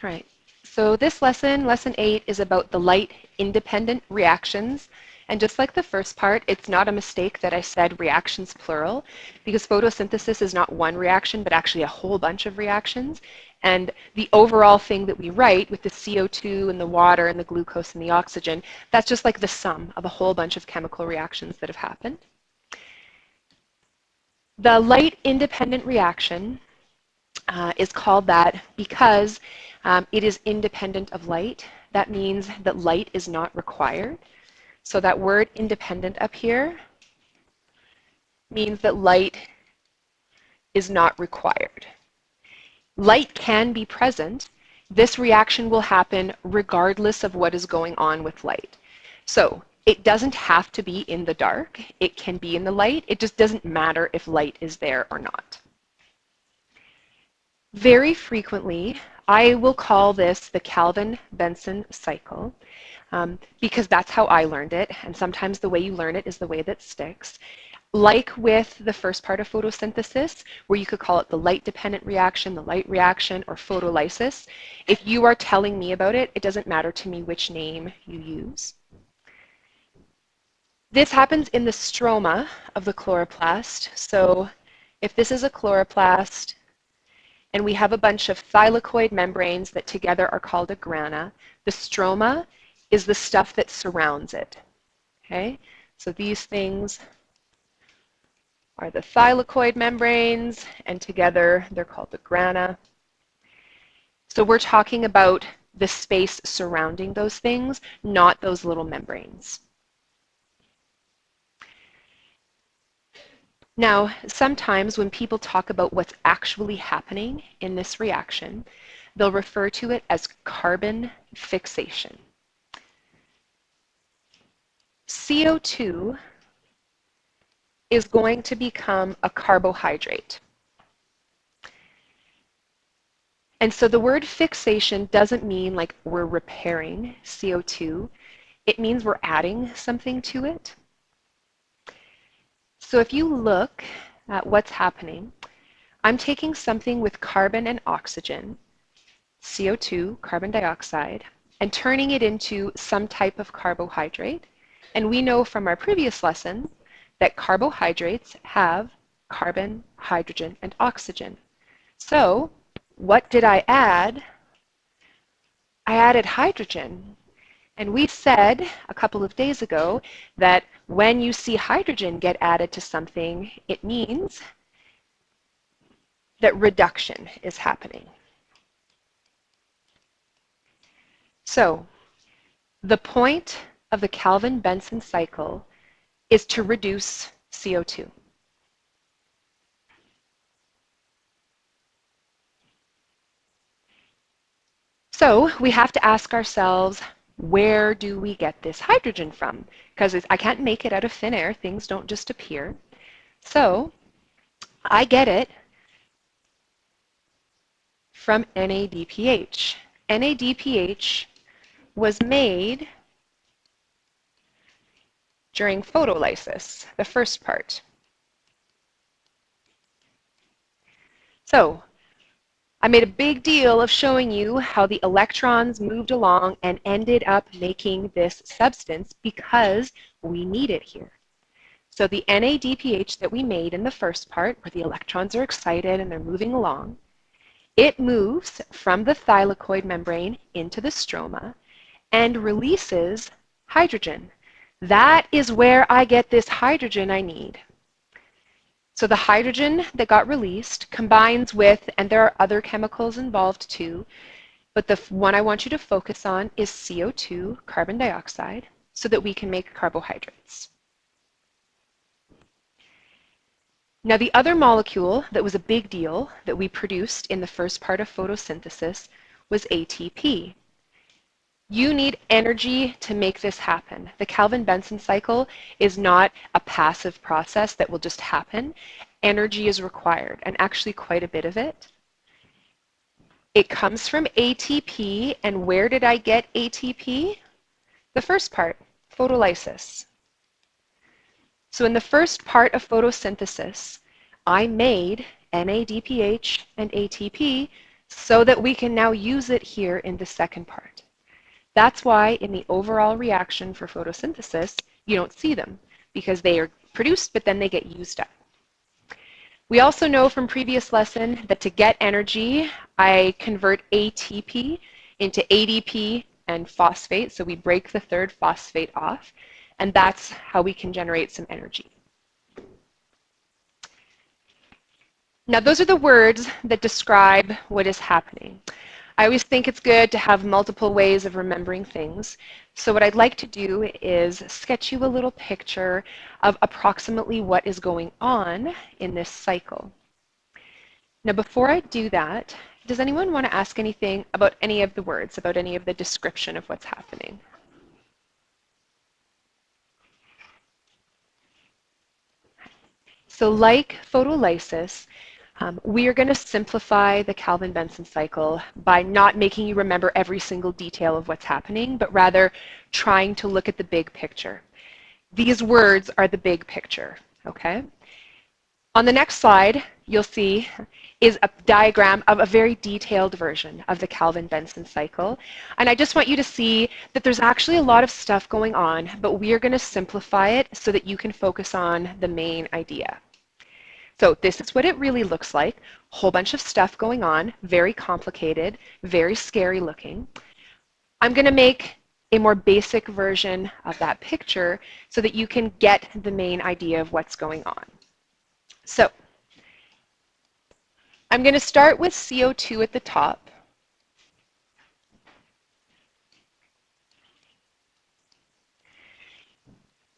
Right. So this lesson, lesson 8, is about the light-independent reactions. And just like the first part, it's not a mistake that I said reactions plural, because photosynthesis is not one reaction, but actually a whole bunch of reactions. And the overall thing that we write with the CO2 and the water and the glucose and the oxygen, that's just like the sum of a whole bunch of chemical reactions that have happened. The light-independent reaction is called that because it is independent of light. That means that light is not required. So that word independent up here means that light is not required. Light can be present. This reaction will happen regardless of what is going on with light. So it doesn't have to be in the dark. It can be in the light. It just doesn't matter if light is there or not. Very frequently, I will call this the Calvin-Benson cycle because that's how I learned it, and sometimes the way you learn it is the way that sticks. Like with the first part of photosynthesis, where you could call it the light-dependent reaction, the light reaction, or photolysis, if you are telling me about it, it doesn't matter to me which name you use. This happens in the stroma of the chloroplast. So if this is a chloroplast, and we have a bunch of thylakoid membranes that together are called a grana. The stroma is the stuff that surrounds it. Okay? So these things are the thylakoid membranes, and together they're called the grana. So we're talking about the space surrounding those things, not those little membranes. Now, sometimes when people talk about what's actually happening in this reaction, they'll refer to it as carbon fixation. CO2 is going to become a carbohydrate. And so the word fixation doesn't mean like we're repairing CO2. It means we're adding something to it. So if you look at what's happening, I'm taking something with carbon and oxygen, CO2, carbon dioxide, and turning it into some type of carbohydrate. And we know from our previous lesson that carbohydrates have carbon, hydrogen, and oxygen. So what did I add? I added hydrogen. And we said a couple of days ago that when you see hydrogen get added to something, it means that reduction is happening. So the point of the Calvin-Benson cycle is to reduce CO2. So we have to ask ourselves, where do we get this hydrogen from? Because I can't make it out of thin air. Things don't just appear. So I get it from NADPH. NADPH was made during photolysis, the first part. So I made a big deal of showing you how the electrons moved along and ended up making this substance because we need it here. So the NADPH that we made in the first part, where the electrons are excited and they're moving along, it moves from the thylakoid membrane into the stroma and releases hydrogen. That is where I get this hydrogen I need. So the hydrogen that got released combines with, and there are other chemicals involved too, but the one I want you to focus on is CO2, carbon dioxide, so that we can make carbohydrates. Now the other molecule that was a big deal that we produced in the first part of photosynthesis was ATP. You need energy to make this happen. The Calvin-Benson cycle is not a passive process that will just happen. Energy is required, and actually quite a bit of it. It comes from ATP, and where did I get ATP? The first part, photolysis. So in the first part of photosynthesis, I made NADPH and ATP so that we can now use it here in the second part. That's why in the overall reaction for photosynthesis, you don't see them, because they are produced, but then they get used up. We also know from previous lesson that to get energy, I convert ATP into ADP and phosphate, so we break the third phosphate off, and that's how we can generate some energy. Now, those are the words that describe what is happening. I always think it's good to have multiple ways of remembering things. So what I'd like to do is sketch you a little picture of approximately what is going on in this cycle. Now, before I do that, does anyone want to ask anything about any of the words, about any of the description of what's happening? So like photolysis, we are going to simplify the Calvin-Benson cycle by not making you remember every single detail of what's happening, but rather trying to look at the big picture. These words are the big picture, okay? On the next slide, you'll see is a diagram of a very detailed version of the Calvin-Benson cycle. And I just want you to see that there's actually a lot of stuff going on, but we are going to simplify it so that you can focus on the main idea. So this is what it really looks like. A whole bunch of stuff going on, very complicated, very scary looking. I'm going to make a more basic version of that picture so that you can get the main idea of what's going on. So I'm going to start with CO2 at the top.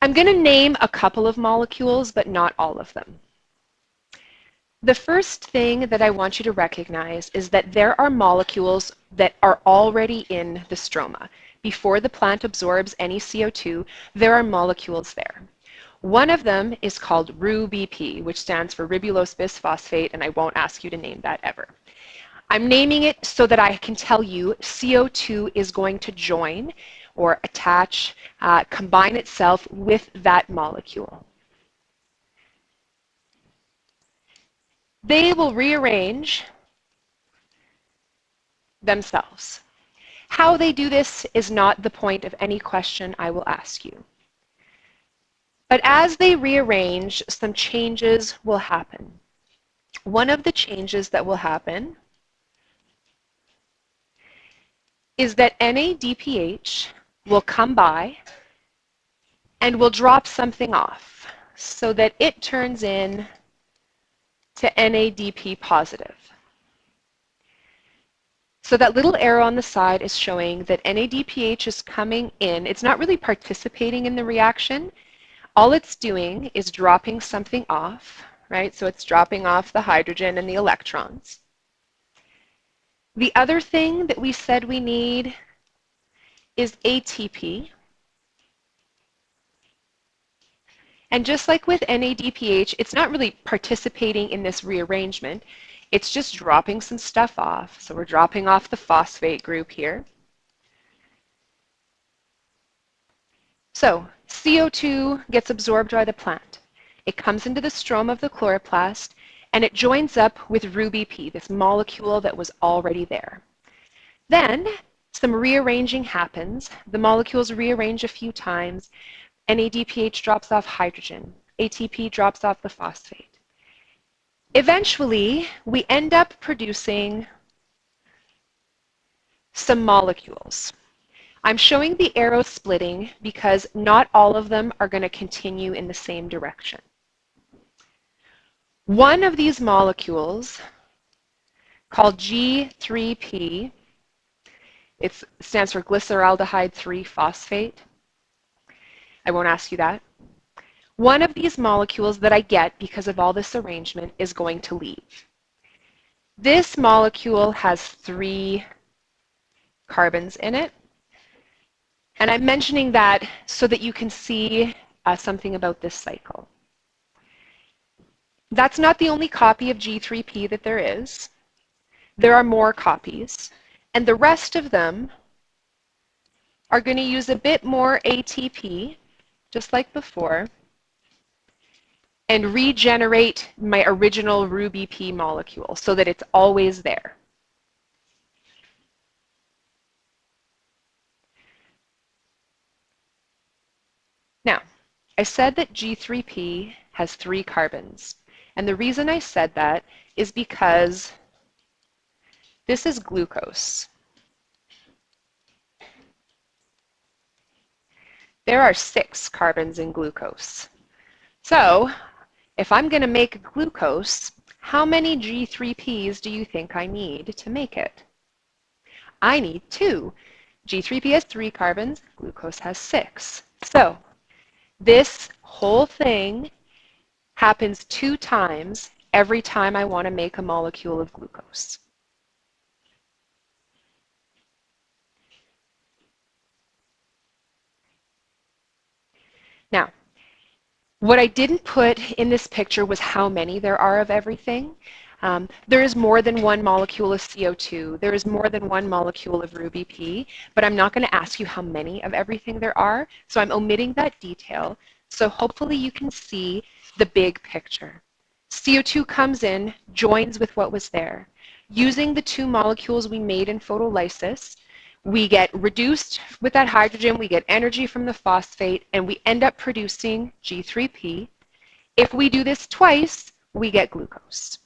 I'm going to name a couple of molecules, but not all of them. The first thing that I want you to recognize is that there are molecules that are already in the stroma. Before the plant absorbs any CO2, there are molecules there. One of them is called RuBP, which stands for ribulose bisphosphate, and I won't ask you to name that ever. I'm naming it so that I can tell you CO2 is going to join or attach, combine itself with that molecule. They will rearrange themselves. How they do this is not the point of any question I will ask you. But as they rearrange, some changes will happen. One of the changes that will happen is that NADPH will come by and will drop something off so that it turns in to NADP positive. So that little arrow on the side is showing that NADPH is coming in. It's not really participating in the reaction. All it's doing is dropping something off, right? So it's dropping off the hydrogen and the electrons. The other thing that we said we need is ATP. And just like with NADPH, it's not really participating in this rearrangement. It's just dropping some stuff off. So we're dropping off the phosphate group here. So CO2 gets absorbed by the plant. It comes into the stroma of the chloroplast, and it joins up with RuBP, this molecule that was already there. Then some rearranging happens. The molecules rearrange a few times. NADPH drops off hydrogen. ATP drops off the phosphate. Eventually, we end up producing some molecules. I'm showing the arrow splitting because not all of them are going to continue in the same direction. One of these molecules, called G3P, it stands for glyceraldehyde 3-phosphate. I won't ask you that. One of these molecules that I get because of all this arrangement is going to leave. This molecule has 3 carbons in it. And I'm mentioning that so that you can see something about this cycle. That's not the only copy of G3P that there is. There are more copies. And the rest of them are going to use a bit more ATP, just like before, and regenerate my original RuBP molecule so that it's always there. I said that G3P has 3 carbons. And the reason I said that is because this is glucose. There are 6 carbons in glucose. So if I'm going to make glucose, how many G3Ps do you think I need to make it? I need 2. G3P has 3 carbons, glucose has 6. So this whole thing happens 2 times every time I want to make a molecule of glucose. Now, what I didn't put in this picture was how many there are of everything. There is more than one molecule of CO2. There is more than one molecule of Ruby P, but I'm not going to ask you how many of everything there are, so I'm omitting that detail. So hopefully you can see the big picture. CO2 comes in, joins with what was there. Using the 2 molecules we made in photolysis, we get reduced with that hydrogen, we get energy from the phosphate, and we end up producing G3P. If we do this twice, we get glucose.